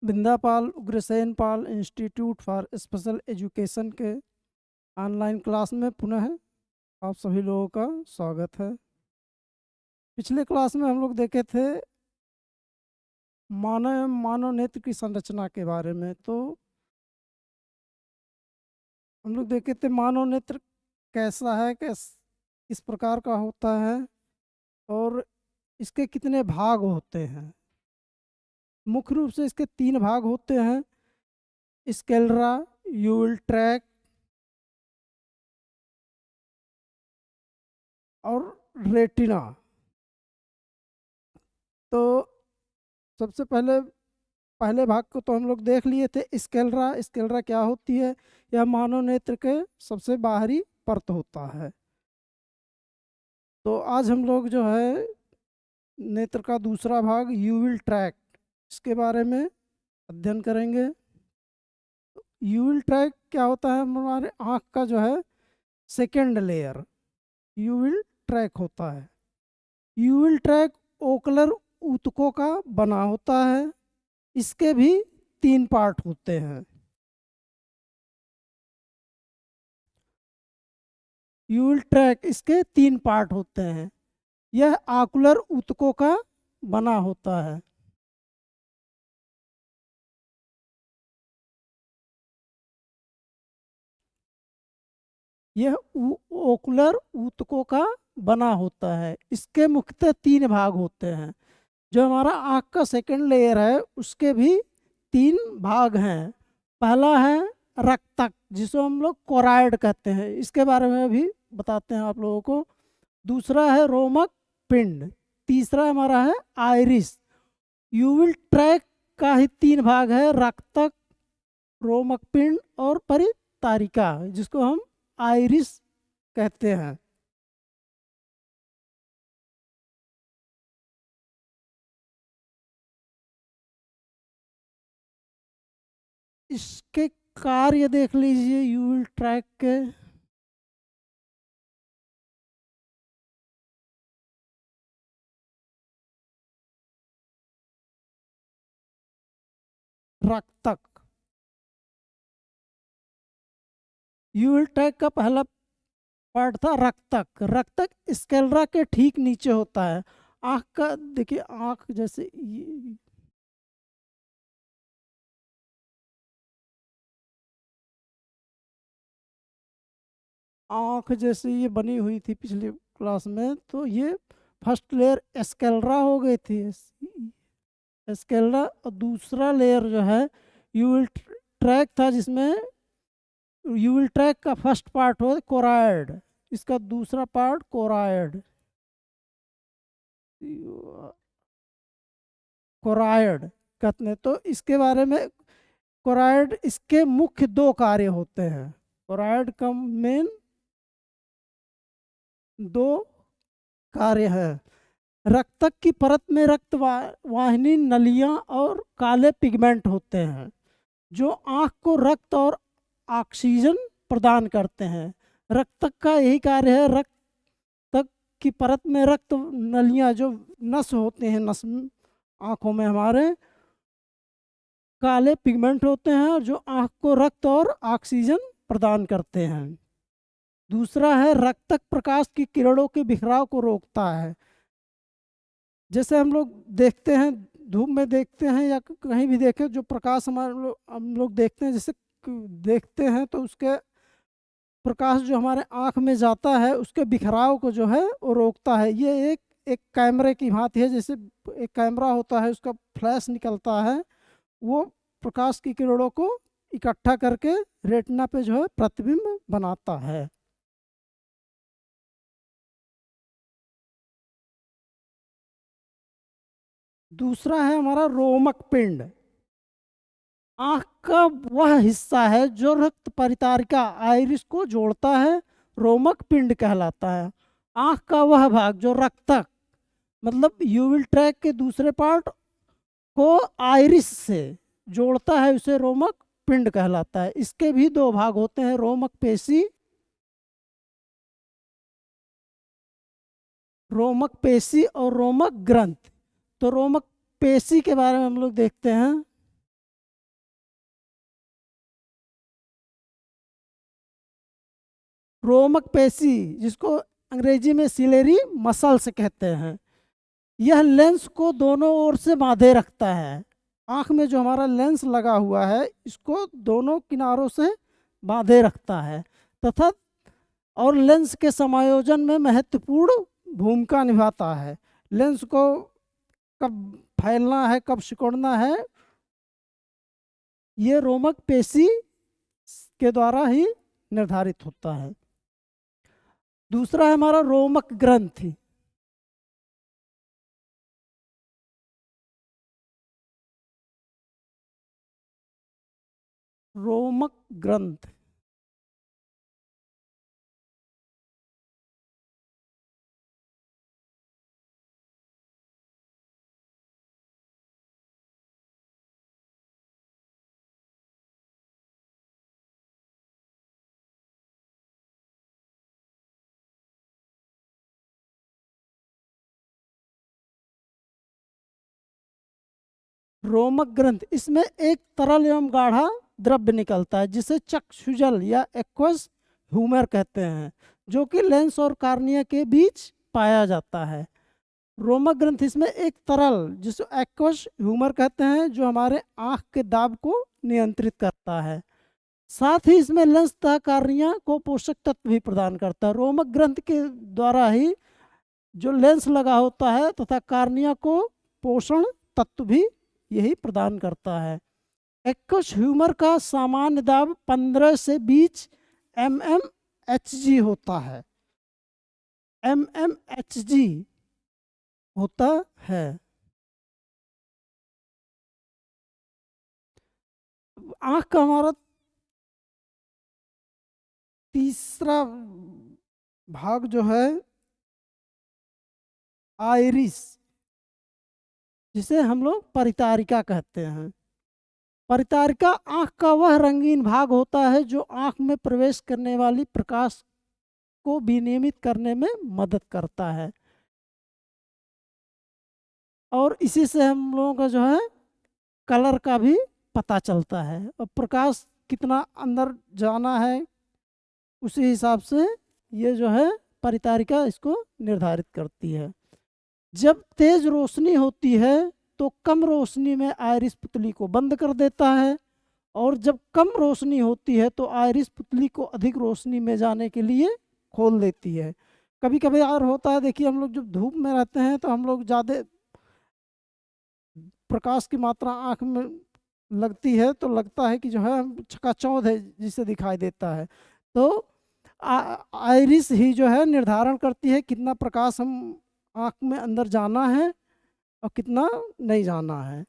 बिंदापाल Ugrasen Pal institute for special education के online class में पुनः आप सभी लोगों का स्वागत है। पिछले क्लास में हम लोग देखे थे मानव नेत्र की संरचना के बारे में। तो हम लोग देखे थे मानव नेत्र कैसा है, किस प्रकार का होता है और इसके कितने भाग होते हैं। मुख्य रूप से इसके 3 भाग होते हैं: स्केलरा, यूविल ट्रैक और रेटिना। तो सबसे पहले भाग को तो हम लोग देख लिए थे, स्केलरा। स्केलरा क्या होती है? यह मानव नेत्र के सबसे बाहरी परत होता है। तो आज हम लोग जो है नेत्र का दूसरा भाग यूविल ट्रैक, इसके बारे में अध्ययन करेंगे। यूविल ट्रैक क्या होता है? हमारे आँख का जो है सेकेंड लेयर यूविल ट्रैक होता है। यूविल ट्रैक ओकुलर ऊतकों का बना होता है। इसके भी 3 पार्ट होते हैं। यूविल ट्रैक इसके 3 पार्ट होते हैं। यह आकुलर ऊतकों का बना होता है। यह ओकुलर ऊतकों का बना होता है। इसके मुख्यतः 3 भाग होते हैं। जो हमारा आँख का सेकंड लेयर है उसके भी 3 भाग हैं। पहला है रक्तक, जिसको हम लोग कोराइड कहते हैं, इसके बारे में भी बताते हैं आप लोगों को। दूसरा है रोमक पिंड। तीसरा हमारा है आइरिस। यूविल ट्रैक का ही 3 भाग है: रक्तक, रोमक पिंड और परितारिका, जिसको हम आइरिस कहते हैं। इसके कार्य देख लीजिए यूविल ट्रैक के। रक्तक, यूविल ट्रैक का पहला पार्ट था रक्तक। रक्तक स्केलरा के ठीक नीचे होता है। आँख का देखिए, आँख जैसे आँख जैसे ये बनी हुई थी पिछली क्लास में, तो ये फर्स्ट लेयर स्केलरा हो गई थी, स्केलरा। और दूसरा लेयर जो है यूविल ट्रैक था, जिसमें यूविल ट्रैक का फर्स्ट पार्ट हो कोराइड, इसका दूसरा पार्ट कोराइड। कोराइड कहते हैं। तो इसके बारे में, कोराइड, इसके मुख्य 2 कार्य होते हैं। कोराइड का मेन 2 कार्य है। रक्तक की परत में रक्त वाहिनी, नलियां और काले पिगमेंट होते हैं, जो आँख को रक्त और ऑक्सीजन प्रदान करते हैं। रक्तक का यही कार्य है। रक्तक की परत में रक्त नलियां, जो नस होते हैं, नस आँखों में हमारे काले पिगमेंट होते हैं, जो आँख को रक्त और ऑक्सीजन प्रदान करते हैं। दूसरा है रक्तक प्रकाश की किरणों के बिखराव को रोकता है। जैसे हम लोग देखते हैं, धूप में देखते हैं या कहीं भी देखें, जो प्रकाश हम लोग देखते हैं, जैसे देखते हैं तो उसके प्रकाश जो हमारे आँख में जाता है, उसके बिखराव को जो है वो रोकता है। ये एक कैमरे की भांति है। जैसे एक कैमरा होता है, उसका फ्लैश निकलता है, वो प्रकाश की किरणों को इकट्ठा करके रेटिना पे जो है प्रतिबिंब बनाता है। दूसरा है हमारा रोमक पिंड। आँख का वह हिस्सा है जो रक्त परितारिका आइरिस को जोड़ता है, रोमक पिंड कहलाता है। आँख का वह भाग जो रक्तक, मतलब यूविल ट्रैक के दूसरे पार्ट को आइरिस से जोड़ता है, उसे रोमक पिंड कहलाता है। इसके भी 2 भाग होते हैं: रोमक पेशी और रोमक ग्रंथ। तो रोमक पेशी के बारे में हम लोग देखते हैं। रोमक पेशी, जिसको अंग्रेजी में सिलेरी मसल्स कहते हैं, यह लेंस को दोनों ओर से बांधे रखता है। आँख में जो हमारा लेंस लगा हुआ है इसको दोनों किनारों से बांधे रखता है तथा और लेंस के समायोजन में महत्वपूर्ण भूमिका निभाता है। लेंस को कब फैलना है कब सिकुड़ना है ये रोमक पेशी के द्वारा ही निर्धारित होता है। दूसरा है हमारा रोमक ग्रंथि। रोमक ग्रंथ रोमक ग्रंथ, इसमें एक तरल एवं गाढ़ा द्रव्य निकलता है जिसे चक्षुजल या एक्वस ह्यूमर कहते हैं, जो कि लेंस और कार्निया के बीच पाया जाता है। रोमक ग्रंथ इसमें एक तरल जिसे एक्वस ह्यूमर कहते हैं जो हमारे आँख के दाब को नियंत्रित करता है। साथ ही इसमें लेंस तथा कार्निया को पोषक तत्व भी प्रदान करता है। रोमक ग्रंथ के द्वारा ही जो लेंस लगा होता है तथा कार्निया को पोषण तत्व भी यही प्रदान करता है। एक्वस ह्यूमर का सामान्य दाब 15 से 20 mmHg होता है। mmHg होता है। आँख का हमारा तीसरा भाग जो है आइरिस, जिसे हम लोग परितारिका कहते हैं। परितारिका आँख का वह रंगीन भाग होता है जो आँख में प्रवेश करने वाली प्रकाश को विनियमित करने में मदद करता है और इसी से हम लोगों का जो है कलर का भी पता चलता है और प्रकाश कितना अंदर जाना है उसी हिसाब से ये जो है परितारिका इसको निर्धारित करती है। जब तेज रोशनी होती है तो कम रोशनी में आइरिस पुतली को बंद कर देता है और जब कम रोशनी होती है तो आइरिस पुतली को अधिक रोशनी में जाने के लिए खोल देती है। कभी कभी और होता है, देखिए हम लोग जब धूप में रहते हैं तो हम लोग ज़्यादा प्रकाश की मात्रा आँख में लगती है तो लगता है कि जो है चकाचौंध है जिसे दिखाई देता है। तो आइरिस ही जो है निर्धारण करती है कितना प्रकाश हम आँख में अंदर जाना है और कितना नहीं जाना है।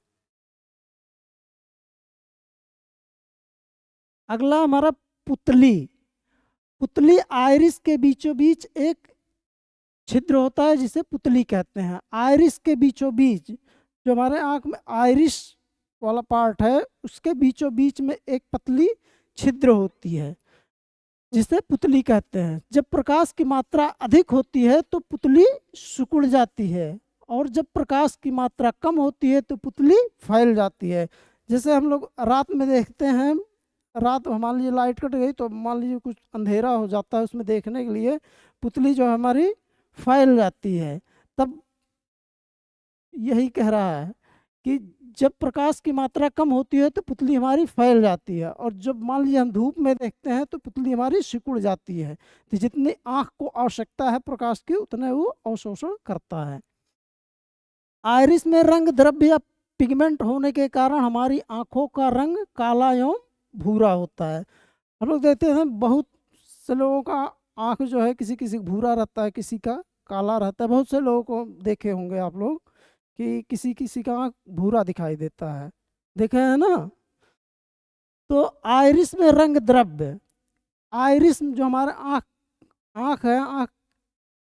अगला हमारा पुतली। पुतली आइरिस के बीचों बीच एक छिद्र होता है जिसे पुतली कहते हैं। आइरिस के बीचों बीच जो हमारे आँख में आइरिस वाला पार्ट है उसके बीचों बीच में एक पतली छिद्र होती है जिसे पुतली कहते हैं। जब प्रकाश की मात्रा अधिक होती है तो पुतली सिकुड़ जाती है और जब प्रकाश की मात्रा कम होती है तो पुतली फैल जाती है। जैसे हम लोग रात में देखते हैं, रात मान लीजिए लाइट कट गई तो मान लीजिए कुछ अंधेरा हो जाता है, उसमें देखने के लिए पुतली जो हमारी फैल जाती है। तब यही कह रहा है कि जब प्रकाश की मात्रा कम होती है तो पुतली हमारी फैल जाती है और जब मान लीजिए हम धूप में देखते हैं तो पुतली हमारी सिकुड़ जाती है। तो जितनी आँख को आवश्यकता है प्रकाश की उतने वो अवशोषण करता है। आइरिस में रंग द्रव्य या पिगमेंट होने के कारण हमारी आँखों का रंग काला एवं भूरा होता है। हम लोग देखते हैं बहुत से लोगों का आँख जो है किसी किसी भूरा रहता है, किसी का काला रहता है। बहुत से लोगों को देखे होंगे आप लोग कि किसी किसी का आँख भूरा दिखाई देता है, देखे है ना। तो आइरिस में रंग द्रव्य, आइरिस जो हमारा आँख है, आँख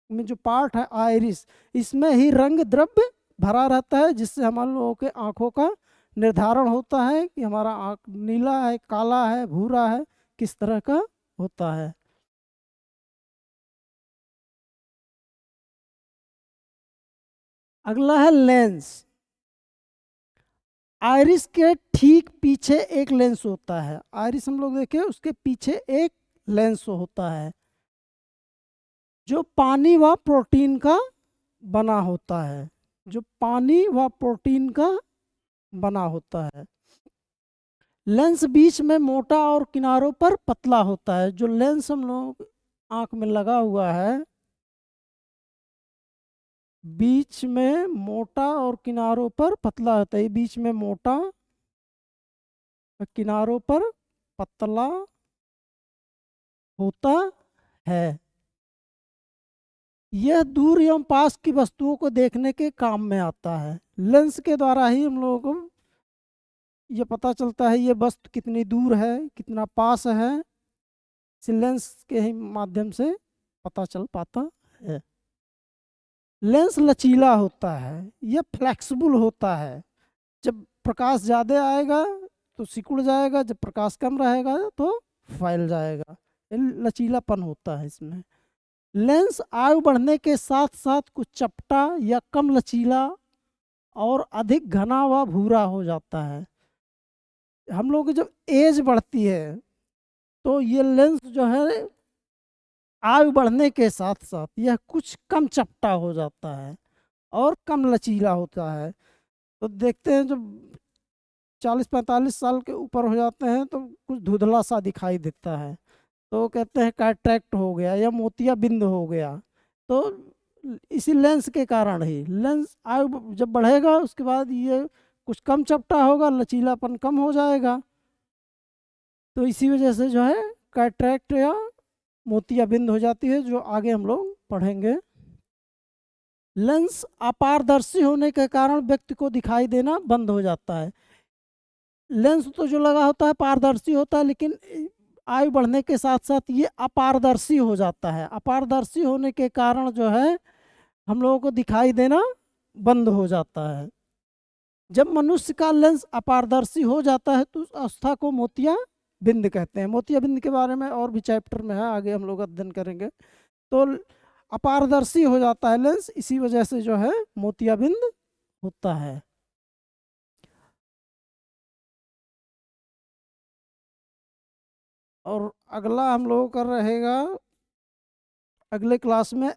में जो पार्ट है आइरिस, इसमें ही रंग द्रव्य भरा रहता है जिससे हमारे लोगों के आँखों का निर्धारण होता है कि हमारा आँख नीला है, काला है, भूरा है, किस तरह का होता है। अगला है लेंस। आइरिस के ठीक पीछे एक लेंस होता है। आइरिस हम लोग देखें उसके पीछे एक लेंस होता है जो पानी व प्रोटीन का बना होता है, जो पानी व प्रोटीन का बना होता है। लेंस बीच में मोटा और किनारों पर पतला होता है। जो लेंस हम लोग आँख में लगा हुआ है, बीच में मोटा और किनारों पर पतला होता है। बीच में मोटा और किनारों पर पतला होता है। यह दूर एवं पास की वस्तुओं को देखने के काम में आता है। लेंस के द्वारा ही हम लोगों को ये पता चलता है ये वस्तु कितनी दूर है, कितना पास है। इस लेंस के ही माध्यम से पता चल पाता है। लेंस लचीला होता है, यह फ्लेक्सिबल होता है। जब प्रकाश ज़्यादा आएगा तो सिकुड़ जाएगा, जब प्रकाश कम रहेगा तो फैल जाएगा। लचीलापन होता है इसमें। लेंस आयु बढ़ने के साथ साथ कुछ चपटा या कम लचीला और अधिक घना व भूरा हो जाता है। हम लोग की जब एज बढ़ती है तो ये लेंस जो है आयु बढ़ने के साथ साथ यह कुछ कम चपटा हो जाता है और कम लचीला होता है। तो देखते हैं जब 40-45 साल के ऊपर हो जाते हैं तो कुछ धुंधला सा दिखाई देता है, तो कहते हैं कैटरेक्ट हो गया या मोतियाबिंद हो गया। तो इसी लेंस के कारण ही लेंस आयु जब बढ़ेगा उसके बाद ये कुछ कम चपटा होगा, लचीलापन कम हो जाएगा। तो इसी वजह से जो है कैटरेक्ट या मोतियाबिंद हो जाती है, जो आगे हम लोग पढ़ेंगे। लेंस अपारदर्शी होने के कारण व्यक्ति को दिखाई देना बंद हो जाता है। लेंस तो जो लगा होता है पारदर्शी होता है, लेकिन आयु बढ़ने के साथ साथ ये अपारदर्शी हो जाता है। अपारदर्शी होने के कारण जो है हम लोगों को दिखाई देना बंद हो जाता है। जब मनुष्य का लेंस अपारदर्शी हो जाता है तो उस अवस्था को मोतियाबिंद कहते हैं। मोतियाबिंद के बारे में और भी चैप्टर में है, आगे हम लोग अध्ययन करेंगे। तो अपारदर्शी हो जाता है लेंस, इसी वजह से जो है मोतियाबिंद होता है। और अगला हम लोगों का रहेगा अगले क्लास में,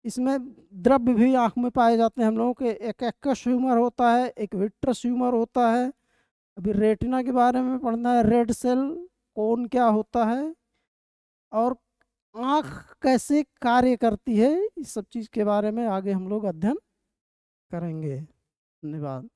इसमें द्रव्य भी आँख में पाए जाते हैं हम लोगों के। एक एक्वस ह्यूमर होता है, एक विट्रस ह्यूमर होता है। अभी रेटिना के बारे में पढ़ना है, रेड सेल कौन क्या होता है और आँख कैसे कार्य करती है, इस सब चीज़ के बारे में आगे हम लोग अध्ययन करेंगे। धन्यवाद।